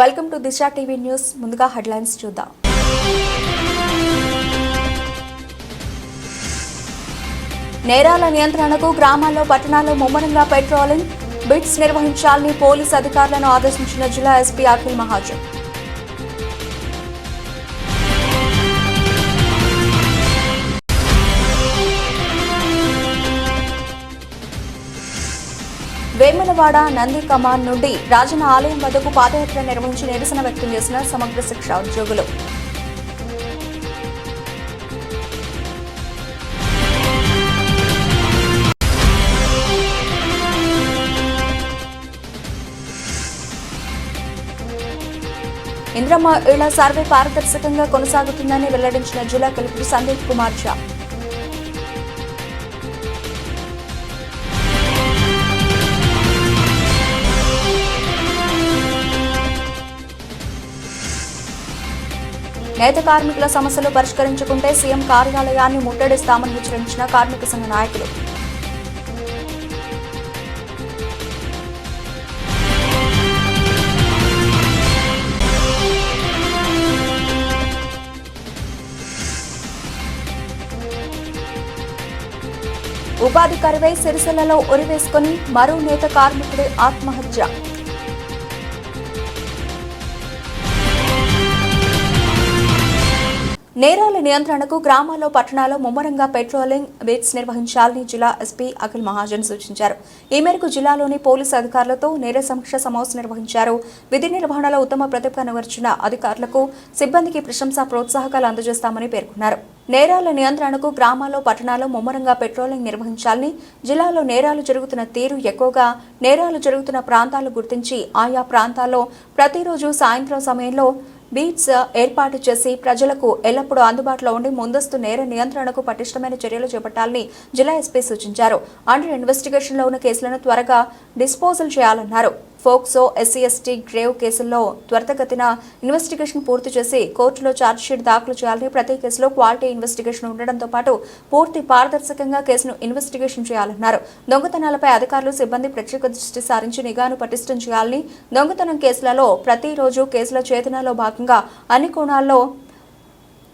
Welcome to Disha TV news. ముందుగా headlines చూద్దాం. నేరాల నియంత్రణకు గ్రామాల్లో పట్టణాల్లో ముమ్మరంగా పెట్రోలింగ్ బిట్స్ నిర్వహించాలని పోలీసు అధికారులను ఆదేశించిన జిల్లా ఎస్పీ అఖిల్ మహాజన్. వేములవాడ నంది కమాన్ నుండి రాజన్న ఆలయం వద్దకు పాదయాత్ర నిర్వహించి నిరసన వ్యక్తం చేసిన సమగ్ర శిక్ష ఉద్యోగులు. ఇంద్రమ్మ ఇళ్ల సర్వే పారదర్శకంగా కొనసాగుతుందని వెల్లడించిన జిల్లా కలెక్టర్ సందీప్ కుమార్ ఝా. నేత కార్మికుల సమస్యలు పరిష్కరించుకుంటే సీఎం కార్యాలయాన్ని ముట్టడిస్తామని హెచ్చరించిన కార్మిక సంఘ నాయకులు. ఉపాధి కరువై సిరిసిల్లలో ఉరివేసుకుని మరో నేత కార్మికుడి ఆత్మహత్య. నేరాల నియంత్రణకు గ్రామాల్లో పట్టణాల్లో ముమ్మరంగా పెట్రోలింగ్ బిట్స్ నిర్వహించాలని జిల్లా ఎస్పీ అఖిల్ మహాజన్ సూచించారు. ఈ మేరకు జిల్లాలోని పోలీసు అధికారులతో నేర సమీక్ష సమావేశం నిర్వహించారు. విధి నిర్వహణలో ఉత్తమ ప్రతిభ కనబరిచిన అధికారులకు సిబ్బందికి ప్రశంసా ప్రోత్సాహకాలు అందజేస్తామని పేర్కొన్నారు. నేరాల నియంత్రణకు గ్రామాల్లో పట్టణాల్లో ముమ్మరంగా పెట్రోలింగ్ నిర్వహించాలని, జిల్లాలో నేరాలు జరుగుతున్న తీరు ఎక్కువగా నేరాలు జరుగుతున్న ప్రాంతాలు గుర్తించి ఆయా ప్రాంతాల్లో ప్రతిరోజు సాయంత్రం సమయంలో బీట్స్ ఏర్పాటు చేసి ప్రజలకు ఎల్లప్పుడూ అందుబాటులో ఉండి ముందస్తు నేర నియంత్రణకు పటిష్టమైన చర్యలు చేపట్టాలని జిల్లా ఎస్పీ సూచించారు. అండర్ ఇన్వెస్టిగేషన్లో ఉన్న కేసులను త్వరగా డిస్పోజల్ చేయాలన్నారు. ఫోక్సో, ఎస్సీ/ఎస్టీ గ్రేవ్ కేసుల్లో త్వరితగతిన ఇన్వెస్టిగేషన్ పూర్తి చేసి కోర్టులో ఛార్జ్షీట్ దాఖలు చేయాలని, ప్రతి కేసులో క్వాలిటీ ఇన్వెస్టిగేషన్ ఉండడంతో పాటు పూర్తి పారదర్శకంగా కేసును ఇన్వెస్టిగేషన్ చేయాలన్నారు. దొంగతనాలపై అధికారులు, సిబ్బంది ప్రత్యేక దృష్టి సారించి నిఘాను పటిష్టం చేయాలని, దొంగతనం కేసులలో ప్రతిరోజు కేసుల ఛేదనలో భాగంగా అన్ని కోణాల్లో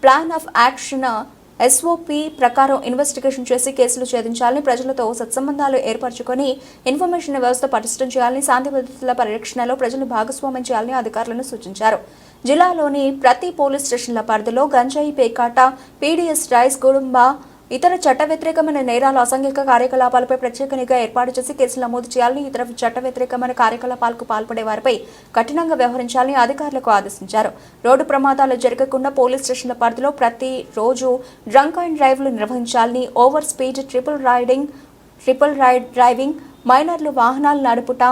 ప్లాన్ ఆఫ్ యాక్షన్ ఎస్ఓపీ ప్రకారం ఇన్వెస్టిగేషన్ చేసి కేసులు ఛేదించాలని, ప్రజలతో సత్సంబంధాలు ఏర్పరచుకొని ఇన్ఫర్మేషన్ వ్యవస్థ పటిష్టం చేయాలని, శాంతి భద్రతల పరిరక్షణలో ప్రజలు భాగస్వామ్యం చేయాలని అధికారులను సూచించారు. జిల్లాలోని ప్రతి పోలీస్ స్టేషన్ల పరిధిలో గంజాయి పేకాట, పీడీఎస్ రైస్, కుటుంబ ఇతర చట్ట వ్యతిరేకమైన నేరాలు, అసాంఘిక కార్యకలాపాలపై ప్రత్యేక నిఘా ఏర్పాటు చేసి కేసులు నమోదు చేయాలని, ఇతర చట్ట వ్యతిరేకమైన కార్యకలాపాలకు పాల్పడే వారిపై కఠినంగా వ్యవహరించాలని అధికారులకు ఆదేశించారు. రోడ్డు ప్రమాదాలు జరగకుండా పోలీస్ స్టేషన్ల పరిధిలో ప్రతి రోజు డ్రంక్ అండ్ డ్రైవ్లు నిర్వహించాలని, over speed, triple ride driving, మైనర్లు వాహనాలు నడుపుట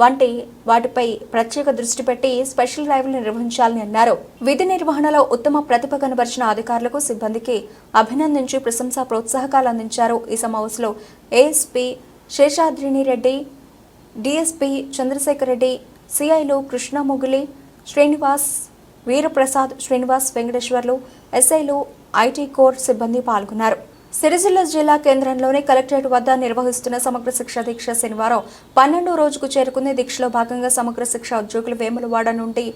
వంటి వాటిపై ప్రత్యేక దృష్టి పెట్టి స్పెషల్ డ్రైవ్లు నిర్వహించాలని అన్నారు. విధి నిర్వహణలో ఉత్తమ ప్రతిభ కనబరిచిన అధికారులకు, సిబ్బందికి అభినందించి ప్రశంసా ప్రోత్సాహకాలు అందించారు. ఈ సమావేశంలో ఏఎస్పీ శేషాద్రిని రెడ్డి, డీఎస్పీ చంద్రశేఖర్ రెడ్డి, సిఐలు కృష్ణముగిలి, శ్రీనివాస్, వీరప్రసాద్, శ్రీనివాస్, వెంకటేశ్వర్లు, ఎస్ఐలు, ఐటీ కోర్ సిబ్బంది పాల్గొన్నారు. సిరిసిల్ల జిల్లా కేంద్రంలోని కలెక్టరేట్ వద్ద నిర్వహిస్తున్న సమగ్ర శిక్ష దీక్ష శనివారం 12వ రోజుకు చేరుకుంది. దీక్షలో భాగంగా సమగ్ర శిక్ష ఉద్యోగులు వేములవాడ నుండి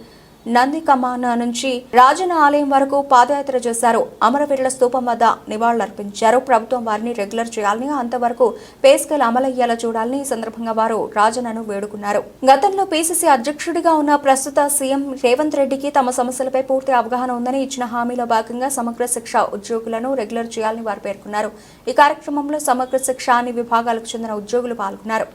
నంది కమాన్ నుంచి రాజన్న ఆలయం వరకు పాదయాత్ర చేశారు. అమరవీరుల స్తూపం వద్ద నివాళులర్పించారు. ప్రభుత్వం వారిని రెగ్యులర్ చేయాలని, అంతవరకు పే స్కేల్ అమలయ్యేలా చూడాలని ఈ సందర్భంగా వారు రాజన్నను వేడుకున్నారు. గతంలో పీసీసీ అధ్యక్షుడిగా ఉన్న ప్రస్తుత సీఎం రేవంత్ రెడ్డికి తమ సమస్యలపై పూర్తి అవగాహన ఉందని ఇచ్చిన హామీలో భాగంగా సమగ్ర శిక్ష ఉద్యోగులను రెగ్యులర్ చేయాలని వారు పేర్కొన్నారు. ఈ కార్యక్రమంలో సమగ్ర శిక్ష అన్ని విభాగాలకు చెందిన ఉద్యోగులు పాల్గొన్నారు.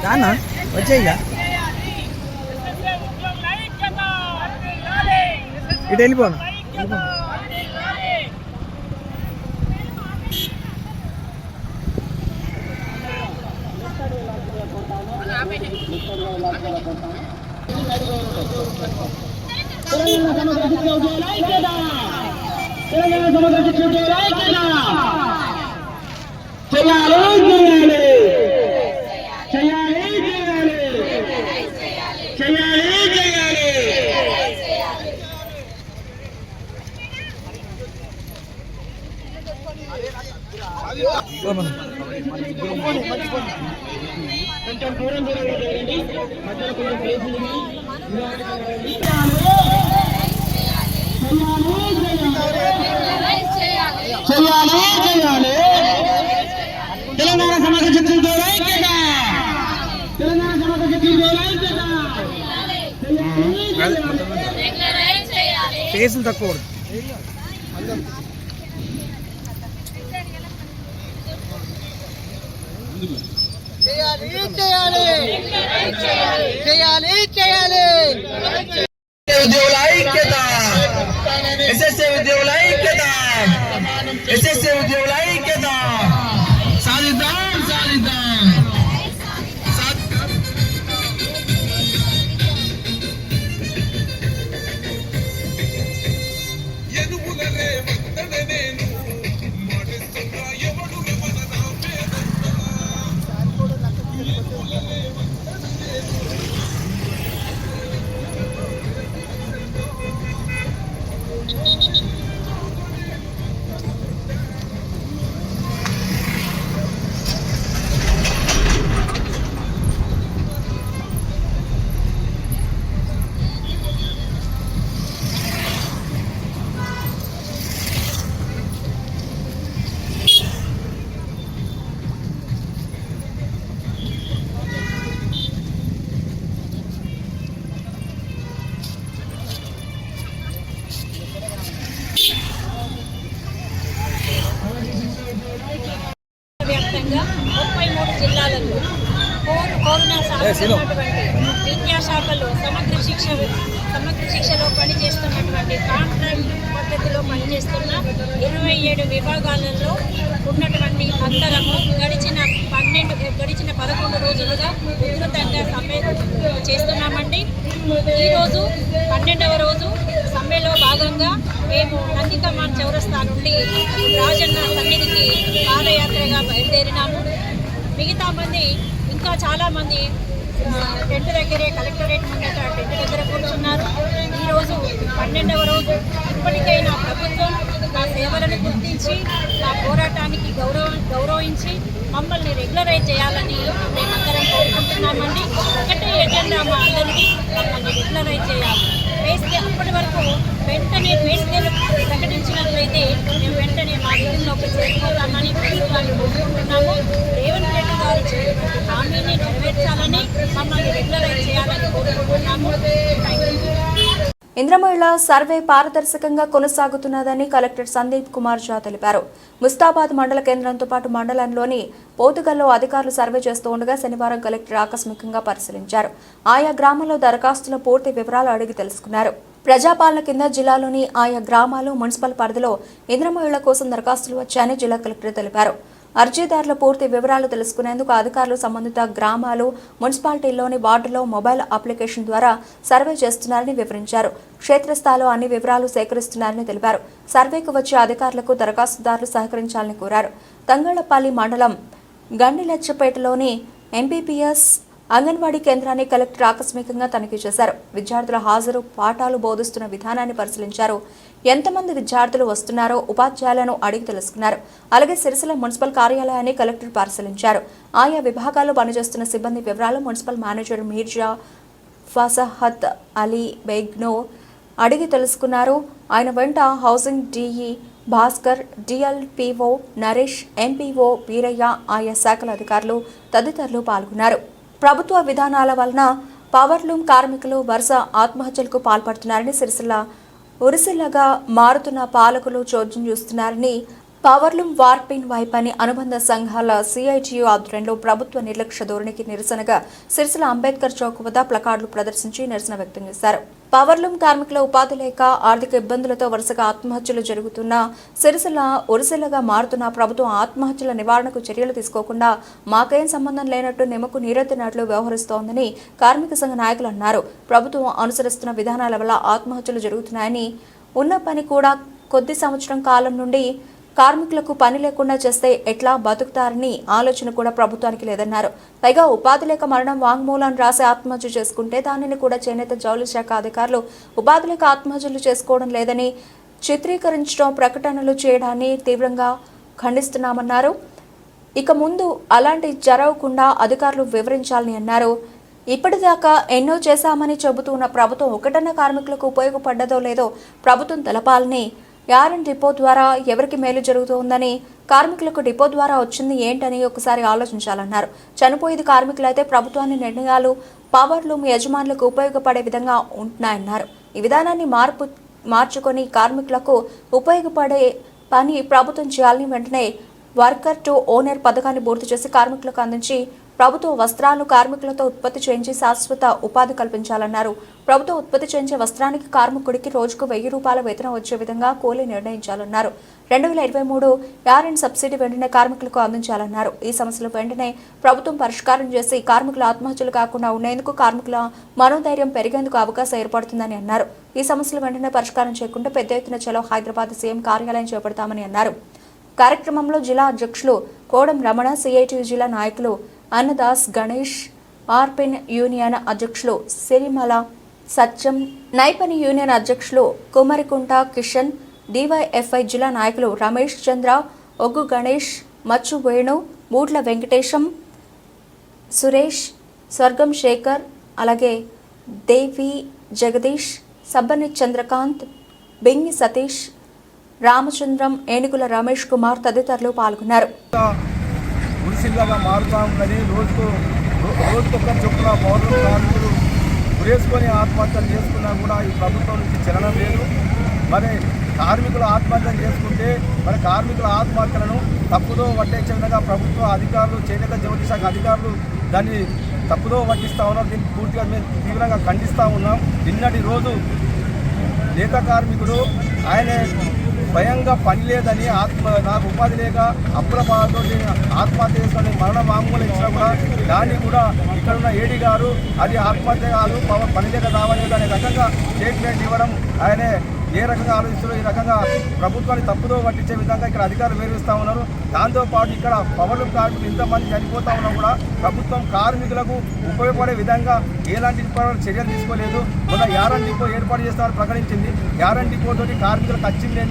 రానా వచ్చేయ్యా ఇటు వెళ్ళిపోను తెలంగాణ సమాజ శక్తులతో కేసులు తక్కువ చేయాలి చేయాలి చేయాలి చేయాలి ఉద్యోగుల ఐక్యత ఎస్ఎస్ఏ ఉద్యోగుల ఐక్యత ఎస్ఎస్ఏ ఉద్యోగుల ఐక్యత సాధిద్దాం సాధిద్దాం వ్యాప్తంగా 33 జిల్లాలలో కరోనా సాగుతున్నటువంటి విద్యాశాఖలో సమగ్ర శిక్షలో పనిచేస్తున్నటువంటి కాంట్రాక్ట్ పద్ధతిలో పనిచేస్తున్న 27 విభాగాలలో ఉన్నటువంటి అందరము గడిచిన 11 రోజులుగా విస్తృతంగా సమ్మె చేస్తున్నామండి. ఈరోజు 12వ రోజు సమ్మెలో భాగంగా మేము నందికమాన్ చౌరస్తా నుండి రాజన్న సన్నిధికి పాదయాత్రగా బయలుదేరినాము. మిగతా మంది ఇంకా చాలామంది టెంట్ దగ్గరే కలెక్టరేట్ ముందట టెంట్ దగ్గర కూర్చున్నారు. ఈరోజు 12వ రోజు ఇప్పటికైనా ప్రభుత్వం నా సేవలను గుర్తించి నా పోరాటానికి గౌరవించి మమ్మల్ని రెగ్యులరైజ్ చేయాలని మేమందరం కోరుకుంటున్నామండి. ఒకటే ఎజెండా మా అందరికీ, మమ్మల్ని రెగ్యులరైజ్ చేయాలి. అప్పటి వరకు వెంటనే వేస్కేలు ప్రకటించినట్లయితే మేము వెంటనే మా విధుల్లోకి చేరుకోతామని ప్రభుత్వాన్ని కోరుకుంటున్నాము. రేవంత్ రెడ్డి గారు చేసినటువంటి హామీని నెరవేర్చాలని, మమ్మల్ని రెగ్యులరైజ్ చేయాలని కోరుకుంటున్నాము. Thank you. ఇంద్రమహిళ సర్వే పారదర్శకంగా కొనసాగుతున్నదని కలెక్టర్ సందీప్ కుమార్ ఝా తెలిపారు. ముస్తాబాద్ మండల కేంద్రంతో పాటు మండలంలోని పోతుగల్లో అధికారులు సర్వే చేస్తూ ఉండగా శనివారం కలెక్టర్ ఆకస్మికంగా పరిశీలించారు. ఆయా గ్రామాల్లో దరఖాస్తుల పూర్తి వివరాలు అడిగి తెలుసుకున్నారు. ప్రజాపాలన కింద జిల్లాలోని ఆయా గ్రామాలు మున్సిపల్ పరిధిలో ఇంద్రమహిళ కోసం దరఖాస్తులు వచ్చాయని జిల్లా కలెక్టర్ తెలిపారు. అర్జీదారుల పూర్తి వివరాలు తెలుసుకునేందుకు అధికారులు సంబంధిత గ్రామాలు, మున్సిపాలిటీల్లోని వార్డులో మొబైల్ అప్లికేషన్ ద్వారా సర్వే చేస్తున్నారని వివరించారు. క్షేత్రస్థాయిలో అన్ని వివరాలు సేకరిస్తున్నారని తెలిపారు. సర్వేకు వచ్చే అధికారులకు దరఖాస్తుదారులు సహకరించాలని కోరారు. తంగళ్లపల్లి మండలం గండిలచ్చపేటలోని ఎంపీపీఎస్ అంగన్వాడీ కేంద్రాన్ని కలెక్టర్ ఆకస్మికంగా తనిఖీ చేశారు. విద్యార్థుల హాజరు, పాఠాలు బోధిస్తున్న విధానాన్ని పరిశీలించారు. ఎంతమంది విద్యార్థులు వస్తున్నారో ఉపాధ్యాయులను అడిగి తెలుసుకున్నారు. అలాగే సిరిసిల్ల మున్సిపల్ కార్యాలయాన్ని కలెక్టర్ పరిశీలించారు. ఆయా విభాగాల్లో పనిచేస్తున్న సిబ్బంది వివరాలు మున్సిపల్ మేనేజర్ మీర్జా ఫసహత్ అలీ బేగ్ను అడిగి తెలుసుకున్నారు. ఆయన వెంట housing DE Bhaskar, DLPO Naresh, MPO Veeraiah, ఆయా శాఖల అధికారులు తదితరులు పాల్గొన్నారు. ప్రభుత్వ విధానాల వలన పవర్లూమ్ కార్మికులు వరుస ఆత్మహత్యలకు పాల్పడుతున్నారని, సిరిసిల్ల ఉరిసిల్లగా మారుతున్న పాలకులు చోద్యం చూస్తున్నారని పవర్లూమ్ వార్పిన్ వైపని అనుబంధ సంఘాల సిఐటియు ఆధ్వర్యంలో ప్రభుత్వ నిర్లక్ష్య ధోరణికి నిరసనగా సిరిసిల్ల అంబేద్కర్ చౌక్ వద్ద ప్లకార్డులు ప్రదర్శించి నిరసన వ్యక్తం చేశారు. పవర్లూమ్ కార్మికుల ఉపాధి లేక ఆర్థిక ఇబ్బందులతో వరుసగా ఆత్మహత్యలు జరుగుతున్న సిరిసిల్ల ఒరిసిల్లగా మారుతున్న ప్రభుత్వం ఆత్మహత్యల నివారణకు చర్యలు తీసుకోకుండా మాకేం సంబంధం లేనట్టు నిమ్మకు నీరెత్తినట్లు వ్యవహరిస్తోందని కార్మిక సంఘ నాయకులు అన్నారు. ప్రభుత్వం అనుసరిస్తున్న విధానాల వల్ల ఆత్మహత్యలు జరుగుతున్నాయని, ఉన్న పని కూడా కొద్ది సంవత్సరం కాలం నుండి కార్మికులకు పని లేకుండా చేస్తే ఎట్లా బతుకుతారని ఆలోచన కూడా ప్రభుత్వానికి లేదన్నారు. పైగా ఉపాధి లేక మరణం వాంగ్మూలాన్ని రాసి ఆత్మహత్య చేసుకుంటే దానిని కూడా చేనేత జౌళి శాఖ అధికారులు ఉపాధి లేక ఆత్మహత్యలు చేసుకోవడం లేదని చిత్రీకరించడం, ప్రకటనలు చేయడాన్ని తీవ్రంగా ఖండిస్తున్నామన్నారు. ఇక ముందు అలాంటి జరగకుండా అధికారులు వివరించాలని అన్నారు. ఇప్పటిదాకా ఎన్నో చేశామని చెబుతున్న ప్రభుత్వం ఒకటన్న కార్మికులకు ఉపయోగపడ్డదో లేదో ప్రభుత్వం తెలపాలని, యారన్ డిపో ద్వారా ఎవరికి మేలు జరుగుతుందని, కార్మికులకు డిపో ద్వారా వచ్చింది ఏంటని ఒకసారి ఆలోచించాలన్నారు. చనిపోయేది కార్మికులైతే ప్రభుత్వాన్ని నిర్ణయాలు పవర్లూమ్ యజమానులకు ఉపయోగపడే విధంగా ఉంటున్నాయన్నారు. ఈ విధానాన్ని మార్చుకొని కార్మికులకు ఉపయోగపడే పని ప్రభుత్వం చేయాలని, వెంటనే వర్కర్ టు ఓనర్ పథకాన్ని పూర్తి చేసి కార్మికులకు అందించి ప్రభుత్వ వస్త్రాలను కార్మికులతో ఉత్పత్తి చేయించి శాశ్వత ఉపాధి కల్పించాలన్నారు. ప్రభుత్వం ఉత్పత్తి చేయించే వస్త్రానికి కార్మికుడికి రోజుకు 1000 రూపాయల వేతనం వచ్చే విధంగా కూలీ నిర్ణయించాలన్నారు. 2023 యారన్ సబ్సిడీ వెంటనే కార్మికులకు అందించాలన్నారు. ఈ సమస్యలు వెంటనే ప్రభుత్వం పరిష్కారం చేసి కార్మికుల ఆత్మహత్యలు కాకుండా ఉండేందుకు, కార్మికుల మనోధైర్యం పెరిగేందుకు అవకాశం ఏర్పడుతుందని అన్నారు. ఈ సమస్యలు వెంటనే పరిష్కారం చేయకుండా పెద్ద ఎత్తున చలో హైదరాబాద్ సీఎం కార్యాలయం చేపడతామని అన్నారు. కార్యక్రమంలో జిల్లా అధ్యక్షులు కోడం రమణ, సిఐటియు జిల్లా నాయకులు అన్నదాస్, గణేష్, ఆర్పిన్ యూనియన్ అధ్యక్షులు సిరిమల సత్యం, నైపని యూనియన్ అధ్యక్షులు కుమరికుంట కిషన్, డివైఎఫ్ఐ జిల్లా నాయకులు రమేష్ చంద్ర, ఒగ్గు గణేష్, మచ్చు వేణు, బూట్ల వెంకటేశం, సురేష్, స్వర్గం శేఖర్, అలాగే దేవి జగదీష్, సబ్బని చంద్రకాంత్, బెంగి సతీష్, రామచంద్రం, ఏనుగుల రమేష్ కుమార్ తదితరులు పాల్గొన్నారు. గుడిసిల్లాగా మారుతూ ఉన్నది. రోజుకొక చొప్పున పౌరులు కార్మికులు గురేసుకొని ఆత్మహత్యలు చేసుకున్నా కూడా ఈ ప్రభుత్వం నుంచి చలనం లేదు. మరి కార్మికులు ఆత్మహత్యలు చేసుకుంటే మరి కార్మికుల ఆత్మహత్యలను తప్పుదో పట్టించే విధంగా ప్రభుత్వ అధికారులు, చేనేత జౌళి శాఖ అధికారులు దాన్ని తప్పుదో పట్టిస్తూ ఉన్నారు. దీన్ని పూర్తిగా మేము తీవ్రంగా ఖండిస్తూ ఉన్నాం. నిన్నటి రోజు నేత కార్మికుడు ఆయన స్వయంగా పని లేదని నాకు ఉపాధి లేక అప్పుల బాధతో ఆత్మహత్య చేసుకొని మరణ వాంగ్మూలం ఇచ్చినా కూడా దాన్ని కూడా ఇక్కడ ఉన్న ఏడీ గారు అది ఆత్మహత్య కాదు, పని లేక రావలేదు అనే రకంగా స్టేట్మెంట్ ఇవ్వడం ఆయనే ఏ రకంగా ఆలోచిస్తారో ఈ రకంగా ప్రభుత్వాన్ని తప్పుదో పట్టించే విధంగా ఇక్కడ అధికారులు వేరుస్తూ ఉన్నారు. దాంతోపాటు ఇక్కడ పవర్లూమ్ కార్మికులు ఇంతమంది చనిపోతూ ఉన్నా కూడా ప్రభుత్వం కార్మికులకు ఉపయోగపడే విధంగా ఎలాంటి చర్యలు తీసుకోలేదు. మొన్న యారన్ డిపో ఏర్పాటు చేస్తామని ప్రకటించింది. యారన్ డిపో తోటి కార్మికులకు వచ్చింది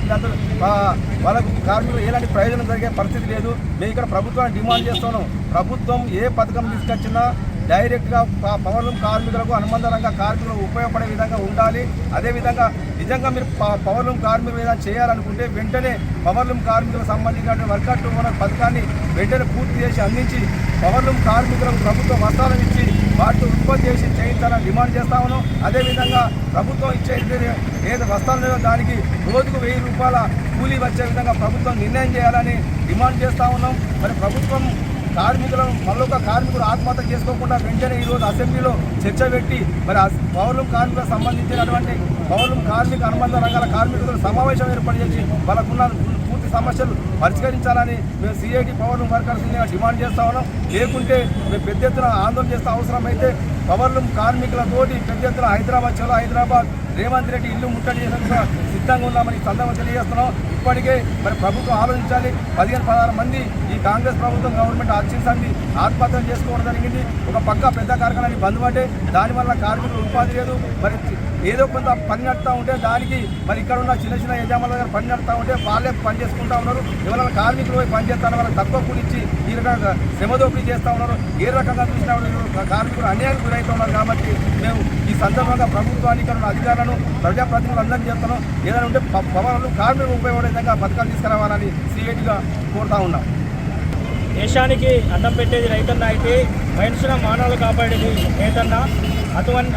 వాళ్ళకు కార్మికులు ఎలాంటి ప్రయోజనం జరిగే పరిస్థితి లేదు. మేము ఇక్కడ ప్రభుత్వాన్ని డిమాండ్ చేస్తున్నాం. ప్రభుత్వం ఏ పథకం తీసుకొచ్చినా డైరెక్ట్గా పవర్లూమ్ కార్మికులకు అనుబంధంగా కార్మికులకు ఉపయోగపడే విధంగా ఉండాలి. అదేవిధంగా నిజంగా మీరు పవర్లూమ్ కార్మికులు ఏదైనా చేయాలనుకుంటే వెంటనే పవర్లూమ్ కార్మికులకు సంబంధించిన వర్కర్ టు ఓనర్ పథకాన్ని వెంటనే పూర్తి చేసి అందించి పవర్లూమ్ కార్మికులకు ప్రభుత్వం వస్త్రాలను ఇచ్చి వాటిని ఉత్పత్తి చేసి చేయించాలని డిమాండ్ చేస్తా ఉన్నాం. అదేవిధంగా ప్రభుత్వం ఇచ్చే ఏదో వస్త్రాలు లేదో దానికి రోజుకు 1000 రూపాయల కూలీ వచ్చే విధంగా ప్రభుత్వం నిర్ణయం చేయాలని డిమాండ్ చేస్తూ ఉన్నాం. మరి ప్రభుత్వం కార్మికులను మరొక కార్మికులు ఆత్మహత్య చేసుకోకుండా వెంటనే ఈరోజు అసెంబ్లీలో చర్చ పెట్టి మరి పవర్లూమ్ కార్మికులకు సంబంధించినటువంటి పవర్లూమ్ కార్మిక అనుబంధ రంగాల కార్మికులు సమావేశం ఏర్పాటు చేసి వాళ్ళకున్న పూర్తి సమస్యలు పరిష్కరించాలని మేము సిఐటి పవర్లూమ్ వర్కర్స్ డిమాండ్ చేస్తా ఉన్నాం. లేకుంటే మేము పెద్ద ఎత్తున ఆందోళన చేస్తే అవసరమైతే పవర్లూమ్ కార్మికులతోటి పెద్ద ఎత్తున హైదరాబాద్ చలో హైదరాబాద్ రేవంత్ రెడ్డి ఇల్లు ముట్టడి చేసేందుకు సిద్ధంగా ఉన్నామని సందర్భంగా తెలియజేస్తున్నాం. ఇప్పటికే మరి ప్రభుత్వం ఆలోచించాలి. 15-16 మంది ఈ కాంగ్రెస్ ప్రభుత్వం గవర్నమెంట్ ఆర్చించింది ఆత్మహత్యలు చేసుకోవడం జరిగింది. ఒక పక్క పెద్ద కార్ఖానాన్ని బంద్ పడ్డాయి. దానివల్ల కార్మికులు ఉపాధి లేదు. మరి ఏదో కొంత పని నడుతూ ఉంటే దానికి మరి ఇక్కడ ఉన్న చిన్న చిన్న యజమానుల దగ్గర పని నడుతూ ఉంటే వాళ్ళే పని చేసుకుంటూ ఉన్నారు. ఎవరైనా కార్మికులు పోయి పని చేస్తారో వాళ్ళకి తక్కువ కూలి ఇచ్చి ఈ రకంగా శ్రమదోపిడీ చేస్తూ ఉన్నారు. ఏ రకంగా చూసినా కార్మికులు అన్యాయానికి గురవుతూ ఉన్నారు. కాబట్టి మేము ఈ సందర్భంగా ప్రభుత్వానికి ఇక్కడ ఉన్న అధికారులను, ప్రజాప్రతినిధులు అందరినీ చేస్తున్నాం. ఏదైనా ఉంటే పవర్లు కార్మికులు ఉపయోగపడే విధంగా పథకాలు తీసుకురావాలని సిఐటిగా కోరుతా ఉన్నాం. దేశానికి అన్నం పెట్టేది రైతన్న అయితే మనుషుల మానవులు కాపాడేది నేతన్న.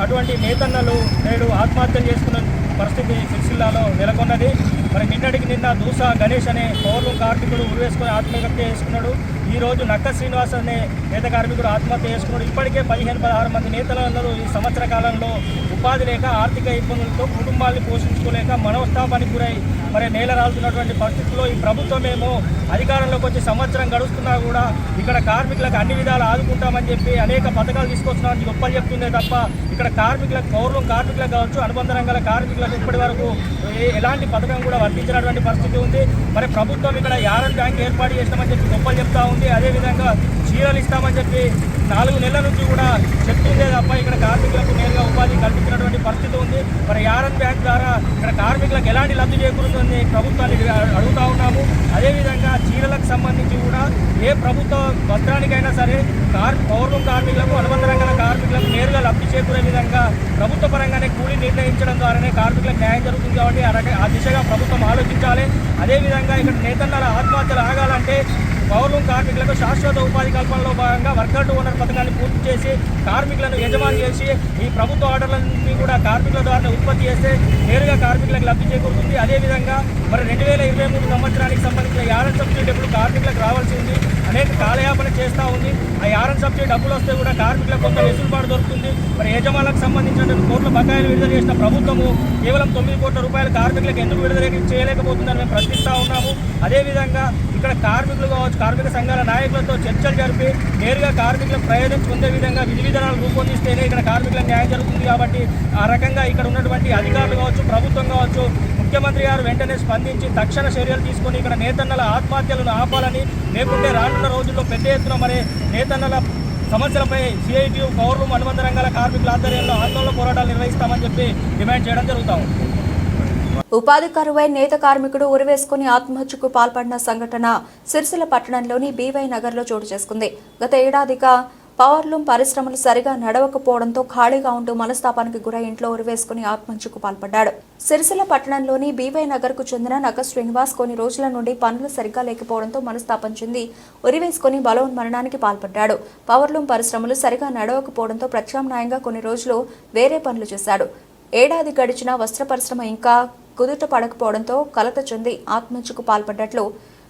అటువంటి నేతన్నలు నేడు ఆత్మహత్యలు చేసుకున్న పరిస్థితి సిరిసిల్లాలో నెలకొన్నది. మరి నిన్నటికి నిన్న దూసా గణేష్ అనే పౌర్వం కార్మికుడు ఉరివేసుకొని ఆత్మహత్య చేసుకున్నాడు. ఈ రోజు నక్క శ్రీనివాస్ అనే నేత కార్మికుడు ఆత్మహత్య చేసుకున్నాడు. ఇప్పటికే 15-16 మంది నేతలందరూ ఈ సంవత్సర కాలంలో ఉపాధి లేక ఆర్థిక ఇబ్బందులతో కుటుంబాన్ని పోషించుకోలేక మనోస్తాపానికి గురై మరి నేల రాలుతున్నటువంటి పరిస్థితుల్లో ఈ ప్రభుత్వమేమో అధికారంలోకి వచ్చి సంవత్సరం గడుస్తున్నా కూడా ఇక్కడ కార్మికులకు అన్ని విధాలు ఆదుకుంటామని చెప్పి అనేక పథకాలు తీసుకొస్తున్నామని గొప్పలు చెప్తుందే తప్ప ఇక్కడ కార్మికులకు పౌర్వం కార్మికులకు కావచ్చు అనుబంధ రంగాల కార్మికులకు ఇప్పటి వరకు ఎలాంటి పథకం కూడా వర్తించినటువంటి పరిస్థితి ఉంది. మరి ప్రభుత్వం ఇక్కడ యారన్ బ్యాంక్ ఏర్పాటు చేస్తామని చెప్పి గొప్పలు చెప్తా ఉంది. అదేవిధంగా చీరలు ఇస్తామని చెప్పి 4 నెలల నుంచి కూడా చెప్తుందే తప్ప ఇక్కడ కార్మికులకు నేరుగా ఉపాధి కల్పించినటువంటి పరిస్థితి ఉంది. మరి యారన్ బ్యాంక్ ద్వారా ఇక్కడ కార్మికులకు ఎలాంటి లబ్ధి చేకూరుతుందని ప్రభుత్వాన్ని అడుగుతా ఉన్నాము. అదేవిధంగా చీరలకు సంబంధించి కూడా ఏ ప్రభుత్వ వస్త్రానికైనా సరే పౌర్వం కార్మికులకు అనుబంధ రంగాల కార్మికులకు నేరుగా లబ్ధి చేకూరే విధంగా ప్రభుత్వ పరంగానే కూలీ నిర్ణయించడం ద్వారానే కార్మికులకు న్యాయం జరుగుతుంది. కాబట్టి ఆ దిశగా ప్రభుత్వం ఆలోచించాలి. అదేవిధంగా ఇక్కడ నేతన్నల ఆత్మహత్యలు ఆగాలంటే పౌర్వం కార్మికులకు శాశ్వత ఉపాధి కల్పనలో భాగంగా వర్కర్ టు ఓనర్ పథకాన్ని పూర్తి చేసి కార్మికులను యజమాని చేసి ఈ ప్రభుత్వ ఆర్డర్లన్నీ కూడా కార్మికుల ద్వారా ఉత్పత్తి చేస్తే నేరుగా కార్మికులకు లబ్ధి చేకూరుతుంది. అదేవిధంగా మరి 2023 సంవత్సరానికి సంబంధించిన యారన్ సబ్సిడీ డబ్బులు కార్మికులకు రావాల్సి ఉంది. అనేక కాలయాపన చేస్తూ ఉంది. ఆ యారన్ సబ్సిడీ డబ్బులు వస్తే కూడా కార్మికులకు కొంత వెసులుబాటు దొరుకుతుంది. మరి యజమానులకు సంబంధించిన కోట్ల బకాయిలు విడుదల చేసిన ప్రభుత్వము కేవలం 9 కోట్ల రూపాయలు కార్మికులకు ఎందుకు విడుదల చేయలేకపోతుందని మేము ప్రశ్నిస్తూ ఉన్నాము. అదేవిధంగా ఇక్కడ కార్మికులు కావచ్చు కార్మిక సంఘాల నాయకులతో చర్చలు జరిపి నేరుగా కార్మికులకు ప్రయోజనం పొందే విధంగా విధి విధానాలు రూపొందిస్తేనే ఇక్కడ కార్మికులకు న్యాయం జరుగుతుంది. కాబట్టి ఆ రకంగా ఇక్కడ ఉన్నటువంటి అధికారులు కావచ్చు ప్రభుత్వం కావచ్చు ముఖ్యమంత్రి గారు వెంటనే స్పందించి తక్షణ చర్యలు తీసుకొని ఇక్కడ నేతన్నల ఆత్మహత్యలను ఆపాలని, లేకుంటే రానున్న రోజుల్లో పెద్ద ఎత్తున మరి నేతన్నల సమస్యలపై సిఐటియు పౌర్వం అనుబంధ రంగాల కార్మికుల ఆధ్వర్యంలో ఆందోళన పోరాటాలు నిర్వహిస్తామని చెప్పి డిమాండ్ చేయడం జరుగుతాం. ఉపాధి కరువై నేత కార్మికుడు ఉరివేసుకుని ఆత్మహత్యకు పాల్పడిన సంఘటన సిరిసిల్ల పట్టణంలోని బీవై నగర్లో చోటు చేసుకుంది. గత ఏడాదిగా పవర్లూమ్ పరిశ్రమలు సరిగా నడవకపోవడంతో ఖాళీగా ఉంటూ మనస్తాపానికి గురై ఇంట్లో ఉరివేసుకుని ఆత్మహత్యకు పాల్పడ్డాడు. సిరిసిల్ల పట్టణంలోని బీవై నగర్ కు చెందిన నక్క శ్రీనివాస్ కొన్ని రోజుల నుండి పనులు సరిగా లేకపోవడంతో మనస్తాపం చెంది ఉరివేసుకుని బలవన్మరణానికి పాల్పడ్డాడు. పవర్లూమ్ పరిశ్రమలు సరిగా నడవకపోవడంతో ప్రత్యామ్నాయంగా కొన్ని రోజులు వేరే పనులు చేశాడు. ఏడాది గడిచిన వస్త్ర పరిశ్రమ ఇంకా కుదుట పడకపోవడంతో కలత చెంది ఆత్మహత్యకు పాల్పడ్డట్లు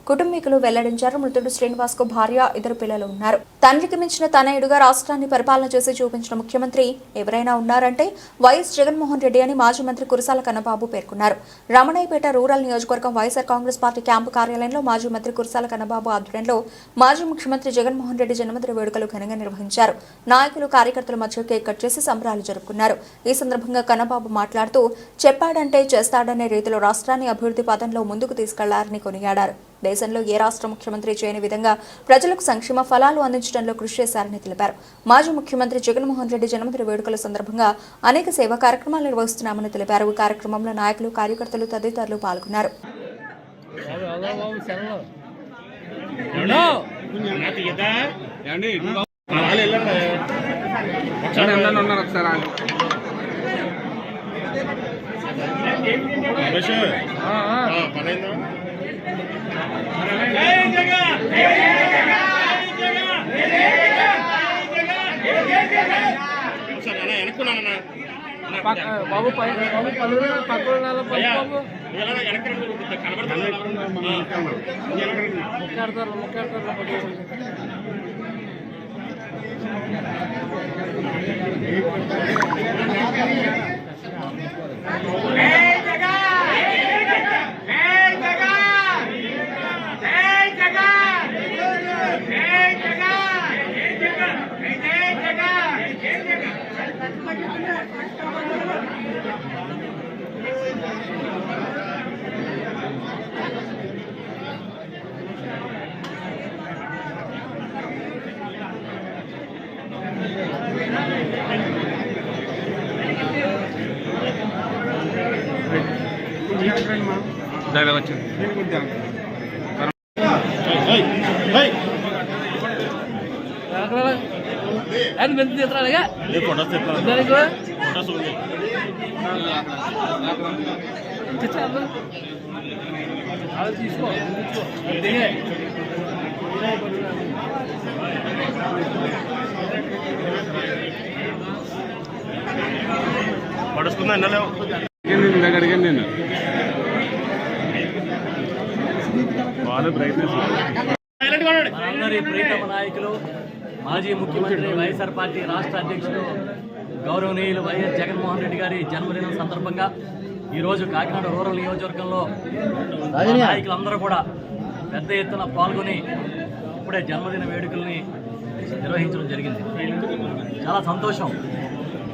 కుటుంబీకులు వెల్లడించారు. మృతుడు శ్రీనివాస్ కు భార్య, 2 పిల్లలు ఉన్నారు. తండ్రికి మించిన తనయుడుగా రాష్ట్రాన్ని పరిపాలన చేసి చూపించిన ముఖ్యమంత్రి ఎవరైనా ఉన్నారంటే వైఎస్ జగన్మోహన్ రెడ్డి అని మాజీ మంత్రి కురసాల కన్నబాబు పేర్కొన్నారు. రమణయ్యపేట రూరల్ నియోజకవర్గం వైఎస్ఆర్ కాంగ్రెస్ పార్టీ క్యాంపు కార్యాలయంలో మాజీ మంత్రి కురసాల కన్నబాబు ఆధ్వర్యంలో మాజీ ముఖ్యమంత్రి జగన్మోహన్ రెడ్డి జన్మదిన వేడుకలు ఘనంగా నిర్వహించారు. నాయకులు, కార్యకర్తల మధ్య కేక్ కట్ చేసి సంబరాలు జరుపుకున్నారు. ఈ సందర్భంగా కన్నబాబు మాట్లాడుతూ చెప్పాడంటే చేస్తాడనే రీతిలో రాష్ట్రాన్ని అభివృద్ధి పథంలో ముందుకు తీసుకెళ్లారని కొనియాడారు. దేశంలో ఏ రాష్ట్ర ముఖ్యమంత్రి చేయని విధంగా ప్రజలకు సంక్షేమ ఫలాలు అందించడంలో కృషి చేశారని తెలిపారు. మాజీ ముఖ్యమంత్రి జగన్మోహన్ రెడ్డి జన్మదిన వేడుకల సందర్భంగా అనేక సేవా కార్యక్రమాలు నిర్వహిస్తున్నామని తెలిపారు. ఈ కార్యక్రమంలో నాయకులు, కార్యకర్తలు తదితరులు పాల్గొన్నారు. బాబు తీసుకో పడుచుకుందా నేను మనందరి ప్రీతమ నాయకులు మాజీ ముఖ్యమంత్రి వైఎస్ఆర్ పార్టీ రాష్ట్ర అధ్యక్షుడు గౌరవనీయులు వైఎస్ జగన్మోహన్ రెడ్డి గారి జన్మదినం సందర్భంగా ఈరోజు కాకినాడ రూరల్ నియోజకవర్గంలో నాయకులందరూ కూడా పెద్ద ఎత్తున పాల్గొని ఇప్పుడే జన్మదిన వేడుకల్ని నిర్వహించడం జరిగింది. చాలా సంతోషం.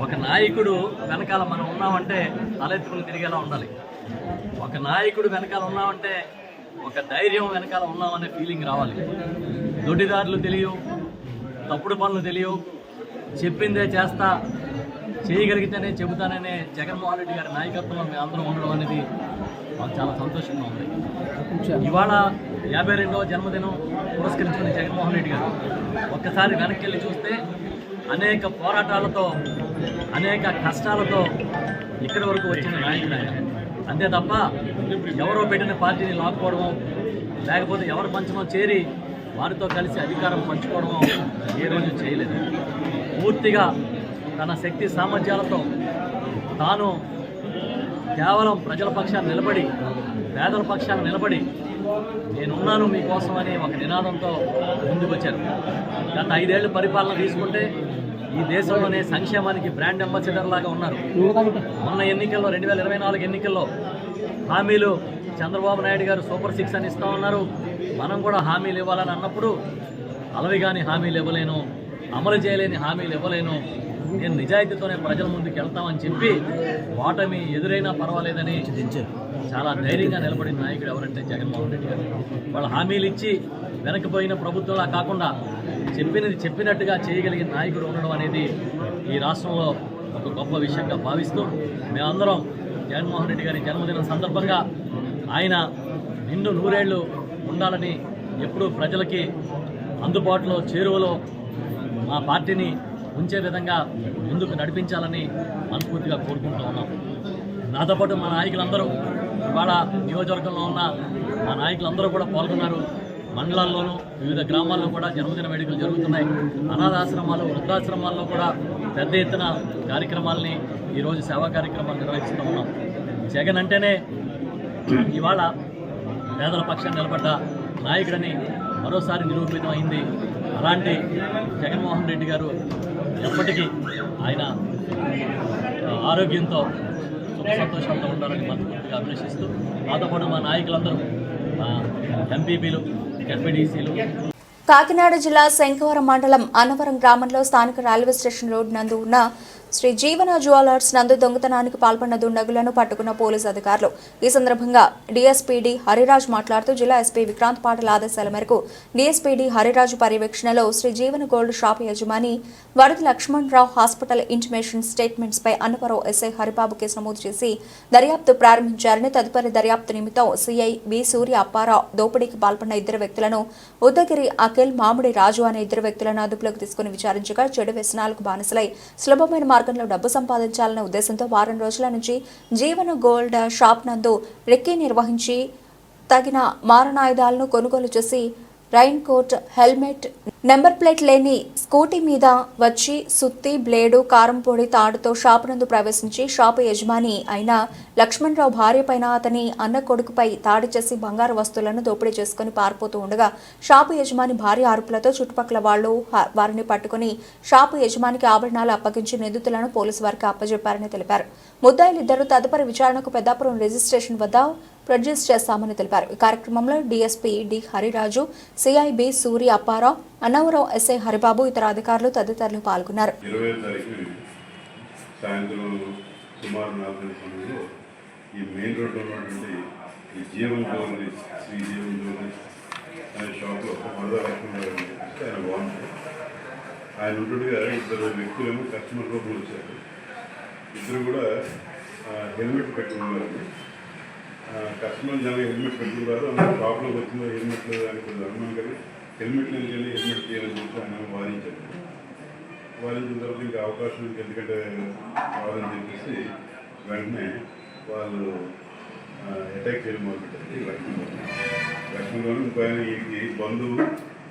ఒక నాయకుడు వెనకాల మనం ఉన్నామంటే తలెత్తుకుని తిరిగేలా ఉండాలి. ఒక నాయకుడు వెనకాల ఉన్నామంటే ఒక ధైర్యం వెనకాల ఉన్నామనే ఫీలింగ్ రావాలి. దొడ్డిదారులు తెలియవు, తప్పుడు పనులు తెలియవు, చెప్పిందే చేస్తా, చేయగలిగితేనే చెబుతాననే జగన్మోహన్ రెడ్డి గారి నాయకత్వంలో మేము అందరం ఉండడం అనేది మాకు చాలా సంతోషంగా ఉంది. ఇవాళ 52వ జన్మదినం పురస్కరించుకున్న జగన్మోహన్ రెడ్డి గారు ఒక్కసారి వెనక్కి వెళ్ళి చూస్తే అనేక పోరాటాలతో, అనేక కష్టాలతో ఇక్కడి వరకు వచ్చిన నాయకుడు ఆయన. అంతే తప్ప ఎవరో పెట్టిన పార్టీని లాక్కోవడమో, లేకపోతే ఎవరి పంచమో చేరి వారితో కలిసి అధికారం పంచుకోవడమో ఏ రోజు చేయలేదు. పూర్తిగా తన శక్తి సామర్థ్యాలతో తాను కేవలం ప్రజల పక్షాన్ని నిలబడి, పేదల పక్షాన్ని నిలబడి నేనున్నాను మీకోసం అని ఒక నినాదంతో ముందుకు వచ్చారు. గత 5 ఏళ్ల పరిపాలన తీసుకుంటే ఈ దేశంలోనే సంక్షేమానికి బ్రాండ్ అంబాసిడర్ లాగా ఉన్నారు. మొన్న ఎన్నికల్లో 2024 ఎన్నికల్లో హామీలు చంద్రబాబు నాయుడు గారు సూపర్ 6 అని ఇస్తా ఉన్నారు. మనం కూడా హామీలు ఇవ్వాలని అన్నప్పుడు అలవిగాని హామీలు ఇవ్వలేను, అమలు చేయలేని హామీలు ఇవ్వలేను, నేను నిజాయితీతోనే ప్రజల ముందుకు వెళ్తామని చెప్పి ఓటమి ఎదురైనా పర్వాలేదని చాలా ధైర్యంగా నిలబడిన నాయకుడు ఎవరంటే జగన్మోహన్ రెడ్డి గారు. వాళ్ళు హామీలు ఇచ్చి వెనక్కిపోయిన ప్రభుత్వంలా కాకుండా చెప్పినది చెప్పినట్టుగా చేయగలిగిన నాయకుడు ఉండడం అనేది ఈ రాష్ట్రంలో ఒక గొప్ప విషయంగా భావిస్తూ మేమందరం జగన్మోహన్ రెడ్డి గారి జన్మదినం సందర్భంగా ఆయన నిండు 100 ఏళ్ళు ఉండాలని, ఎప్పుడూ ప్రజలకి అందుబాటులో చేరువలో మా పార్టీని ఉంచే విధంగా ముందుకు నడిపించాలని మనస్ఫూర్తిగా కోరుకుంటూ ఉన్నాం. నాతో పాటు మా నాయకులందరూ ఇవాళ నియోజకవర్గంలో ఉన్న మా నాయకులందరూ కూడా పాల్గొన్నారు. మండలాల్లోనూ వివిధ గ్రామాల్లో కూడా జన్మదిన వేడుకలు జరుగుతున్నాయి. అనాథాశ్రమాలు, వృద్ధాశ్రమాల్లో కూడా పెద్ద ఎత్తున కార్యక్రమాలని, ఈరోజు సేవా కార్యక్రమాలు నిర్వహిస్తూ ఉన్నాం. జగన్ అంటేనే ఇవాళ పేదల పక్షాన్ని నిలబడ్డ నాయకుడని మరోసారి నిరూపితమైంది. అలాంటి జగన్మోహన్ రెడ్డి గారు ఎప్పటికీ ఆయన ఆరోగ్యంతో సుఖ సంతోషాలతో ఉండాలని మనస్ఫూర్తిగా అభిలషిస్తూ మాతో పాటు మా నాయకులందరూ ఎంపీపీలు, జెడ్పీటీసీలు. కాకినాడ జిల్లా శంఖవరం మండలం అన్నవరం గ్రామంలో స్థానిక రైల్వే స్టేషన్ రోడ్ నందు ఉన్న శ్రీ జీవన జ్యువెలర్స్ నందు దొంగతనానికి పాల్పడిన దుండగులను పట్టుకున్న పోలీసు అధికారులు. ఈ సందర్భంగా డీఎస్పీడీ హరిరాజ్ మాట్లాడుతూ జిల్లా ఎస్పీ విక్రాంత్ పాటల ఆదేశాల మేరకు డీఎస్పీడీ హరిరాజు పర్యవేక్షణలో శ్రీ జీవన గోల్డ్ షాప్ యజమాని వరద లక్ష్మణరావు హాస్పిటల్ ఇంటిమేషన్ స్టేట్మెంట్స్ పై అన్నవరం ఎస్ఐ హరిబాబు కేసు నమోదు చేసి దర్యాప్తు ప్రారంభించారని, తదుపరి దర్యాప్తు నిమిత్తం సిఐ బి సూర్య అప్పారావు దోపిడీకి పాల్పడిన 2 వ్యక్తులను ఉద్దగిరి అఖిల్, మామిడి రాజు అనే 2 వ్యక్తులను అదుపులోకి తీసుకుని విచారించగా చెడు వ్యసనాలకు బానిసలై సులభమైన మార్గంలో డబ్బు సంపాదించాలనే ఉద్దేశంతో వారం రోజుల నుంచి జీవన గోల్డ్ షాప్ నందు రెక్కీ నిర్వహించి తగిన మారణాయుధాలను కొనుగోలు చేసి raincoat, helmet, number plate లేని స్కూటీ మీద వచ్చి సుత్తి, బ్లేడు, కారం పొడి, తాడుతో షాపు నందు ప్రవేశించి షాపు యజమాని అయిన లక్ష్మణరావు భార్య పైన, అతని అన్న కొడుకుపై దాడి చేసి బంగారు వస్తువులను దోపిడీ చేసుకుని పారిపోతూ ఉండగా షాపు యజమాని భార్య అరుపులతో చుట్టుపక్కల వాళ్లు వారిని పట్టుకుని షాపు యజమానికి ఆభరణాలు అప్పగించి నిందితులను పోలీసు వారికి అప్పజెప్పారని తెలిపారు. ముద్దాయిలిద్దరూ తదుపరి విచారణకు పెద్దాపురం రిజిస్ట్రేషన్ వద్ద ప్రొడ్యూస్ చేస్తామని తెలిపారు. ఈ కార్యక్రమంలో DSP D Hariraju, CI B Surya Apparao, Annavaram SI Haribabu, ఇతర అధికారులు తదితరులు పాల్గొన్నారు. 20వ తారీఖు సాయంత్రం సుమారు 4 సమయంలో ఈ మెయిన్ రోడ్డు ఉన్నటువంటి ఈ జీవన్ గోల్డ్, శ్రీ జీవన్ గోల్డ్ అనే షాప్లో వరద లక్ష్మణరావు అని చెప్పేసి ఆయన బాగుంటారు. ఆయన ఉంటుండగా 2 వ్యక్తులేమో కస్టమర్ లోపల వచ్చారు. ఇద్దరు కూడా హెల్మెట్ పెట్టుకున్నారు. కస్టమర్ జనాలు హెల్మెట్ పెట్టుకున్నారు. అందులో షాప్లోకి వచ్చిందో హెల్మెట్ అని కొంచెం అనుమానం కలిగి హెల్మెట్ లేని హెల్మెట్ చేయాలని చెప్పి ఆయన వాదించారు. వాదించిన తర్వాత ఇంకా అవకాశం ఎందుకంటే కావాలని చెప్పేసి వెంటనే వాళ్ళు అటాక్ చేయడం మొదలుపెట్టారు. లక్ష్మణరావు ఇంకో ఆయన ఈ బంధువు,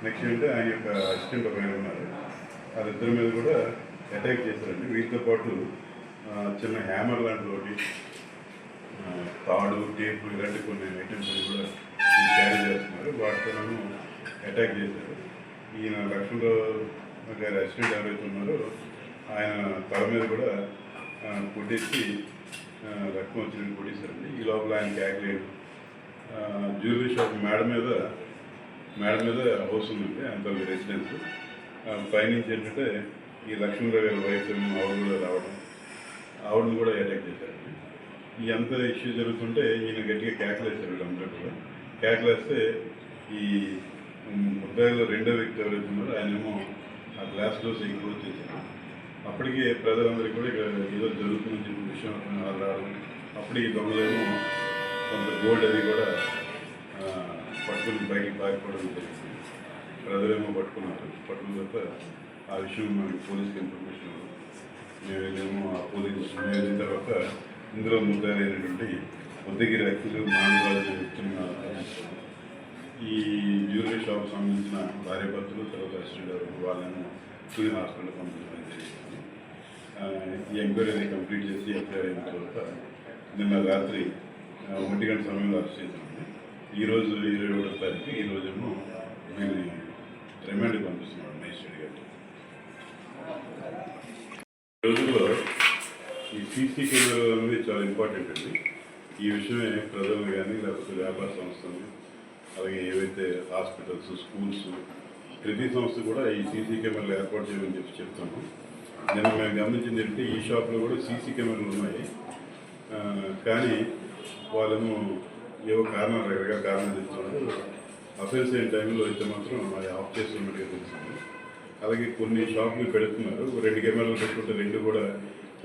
నెక్స్ట్ అంటే ఆయన యొక్క అసిస్టెంట్ ఒక ఆయన ఉన్నారు. వాళ్ళిద్దరి మీద కూడా అటాక్ చేశారండి. వీటితో పాటు చిన్న హ్యామర్ లాంటి ఒకటి, తాడు, టేపు ఇలాంటి కొన్ని ఐటమ్స్ అని కూడా క్యారీ చేస్తున్నారు. వాటితో అటాక్ చేశారు. ఈయన లక్ష్మణరావు గారి అసిస్టెంట్ ఎవరైతే ఉన్నారో ఆయన తల మీద కూడా కొట్టేసి రక్తం వచ్చినట్టు కొట్టేశారండి. ఈ లోపల ఆయన క్యాక్లేడు. జ్యువెలరీ షాప్ మేడ మీద హౌస్ ఉందండి, ఆయన తన రెసిడెన్స్. పైనుంచి ఏంటంటే ఈ లక్ష్మణరావు గారి వైఫ్ ఆవిడ కూడా రావడం, ఆవిడని కూడా అటాక్ చేశారండి. ఈ అంత ఇష్యూ జరుగుతుంటే ఈయన గట్టిగా కేకలేశారు. అందరూ కూడా కేకలేస్తే ఈ ముద్దాయిలో రెండో వ్యక్తి ఎవరైతే ఉన్నారో ఆయనేమో ఆ గ్లాస్ డోస్ ఎక్కువ చేశారు. అప్పటికే ప్రజలందరికీ కూడా ఇక్కడ ఏదో జరుగుతుందని చెప్పి విషయం రావడం, అప్పుడు ఈ దొంగలేమో కొంత గోల్డ్ అది కూడా పట్టుకుని బయటికి పారిపోవడం జరిగింది. ప్రజలేమో పట్టుకున్న తర్వాత ఆ విషయం మనకి పోలీస్కి ఇన్ఫర్మేషన్ మేమేమో ఆ పోలీసు వెళ్ళిన తర్వాత ఇందులో ముద్దారైనటువంటి ఉద్దగిరి అఖిలు మానవరాజు వ్యక్తిని ఈ జ్యువెలరీ షాప్ సంబంధించిన భార్యాభర్తలు తర్వాత అసిస్టెంట్ వాళ్ళని సివిల్ హాస్పిటల్ పంపించడం జరిగింది. ఈ ఎంక్వైరీ కంప్లీట్ చేసి ఎఫ్ఐఆర్ అయిన తర్వాత నిన్న రాత్రి 1 గంట సమయంలో అరెస్ట్ చేశామండి. ఈరోజు 21వ తారీఖు, ఈరోజేమో దీన్ని రిమాండ్కి పంపిస్తున్నాం మేజిస్ట్రేట్ గారికి. ఈ రోజుల్లో ఈ సీసీ కెమెరాలు అనేది చాలా ఇంపార్టెంట్ అండి. ఈ విషయమే ప్రజలు కానీ లేకపోతే వ్యాపార సంస్థలు, అలాగే ఏవైతే హాస్పిటల్స్, స్కూల్స్, ప్రతి సంస్థ కూడా ఈ సీసీ కెమెరాలు ఏర్పాటు చేయమని చెప్తాము. నిన్న మేము గమనించింది ఏంటంటే ఈ షాప్లో కూడా సీసీ కెమెరాలు ఉన్నాయి, కానీ వాళ్ళేమో ఏవో రకరకాల కారణాలు ఇస్తున్నారు. అఫెన్స్ అయిన టైంలో అయితే మాత్రం అది ఆఫ్ చేస్తున్నట్టుగా తెలుస్తుంది. అలాగే కొన్ని షాపులు పెడుతున్నారు, 2 కెమెరాలు పెట్టుకుంటే 2 కూడా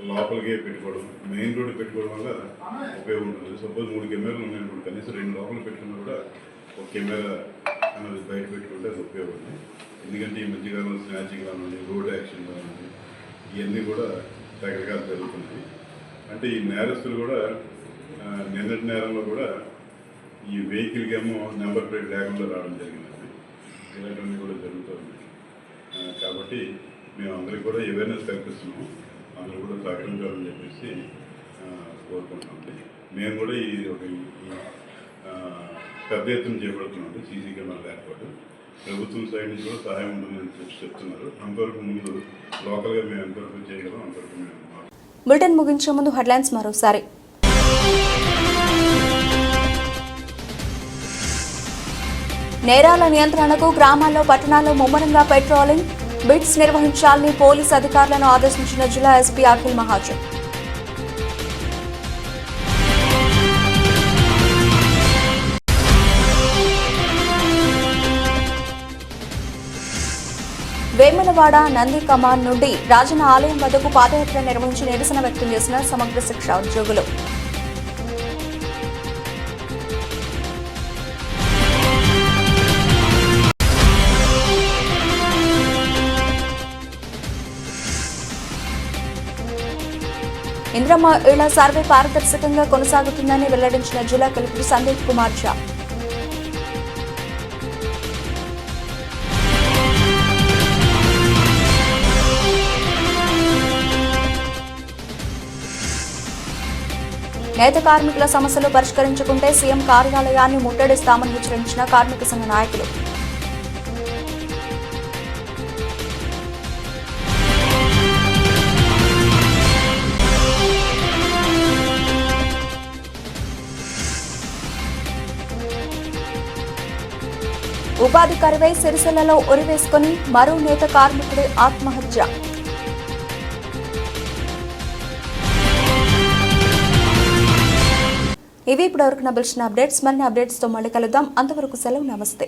లోపలికే పెట్టుకోవడం, మెయిన్ రోడ్డు పెట్టుకోవడం వల్ల ఉపయోగం ఉంటుంది. సపోజ్ 3 కెమెరాలు ఉన్నాయనుకోండి, కనీసం 2 లోపల పెట్టుకున్నా కూడా ఒక కెమెరా అనేది బయట పెట్టుకుంటే అది ఉపయోగం. ఎందుకంటే ఈ మధ్యకాలంలో స్నాచింగ్ కానివ్వండి, రోడ్ యాక్షన్ కానివ్వండి, ఇవన్నీ కూడా రకరకాలు జరుగుతున్నాయి. అంటే ఈ నేరస్తులు కూడా నిన్నటి నేరంలో కూడా ఈ వెహికల్కి ఏమో నెంబర్ ప్లేట్ లేకుండా రావడం జరిగిందండి. ఇలాంటివన్నీ కూడా జరుగుతూ ఉన్నాయి. కాబట్టి మేము అందరికీ కూడా అవేర్నెస్ కల్పిస్తున్నాము, అందరూ కూడా సహకరించాలని చెప్పేసి కోరుకుంటున్నామండి. మేము కూడా ఈ పెద్ద ఎత్తున చేపడుతున్నామండి సీసీ కెమెరాల ఏర్పాటు. ప్రభుత్వం సైడ్ నుంచి కూడా సహాయం ఉంటుందని చెప్తున్నారు. అంతవరకు ముందు లోకల్గా మేము ఎంతవరకు చేయగలం అంతవరకు మేము. బులెటిన్ ముగించే ముందు హెడ్లైన్స్ మరోసారి. నేరాల నియంత్రణకు గ్రామాల్లో, పట్టణాల్లో ముమ్మరంగా పెట్రోలింగ్, బిట్స్ నిర్వహించాలని పోలీసు అధికారులను ఆదేశించిన జిల్లా ఎస్పీ అఖిల్ మహాజన్. వేములవాడ నంది కమాన్ నుండి రాజన్న ఆలయం వద్దకు పాదయాత్ర నిర్వహించి నిరసన వ్యక్తం చేసిన సమగ్ర శిక్ష ఉద్యోగులు. ఇంద్రమ్మ ఇళ్ల సర్వే పారదర్శకంగా కొనసాగుతుందని వెల్లడించిన జిల్లా కలెక్టర్ సందీప్ కుమార్ ఝా. నేత కార్మికుల సమస్యలు పరిష్కరించుకుంటే సీఎం కార్యాలయాన్ని ముట్టడిస్తామని హెచ్చరించిన కార్మిక సంఘ నాయకులు. ఉపాధి కరువై సిరిసిల్లలో ఉరివేసుకుని మరో నేత కార్మికుడి ఆత్మహత్య. ఇవి ఇప్పటివరకు నా బులెటిన్ అప్డేట్స్. మరిన్ని అప్డేట్స్తో మళ్ళీ కలుద్దాం. అంతవరకు సెలవు, నమస్తే.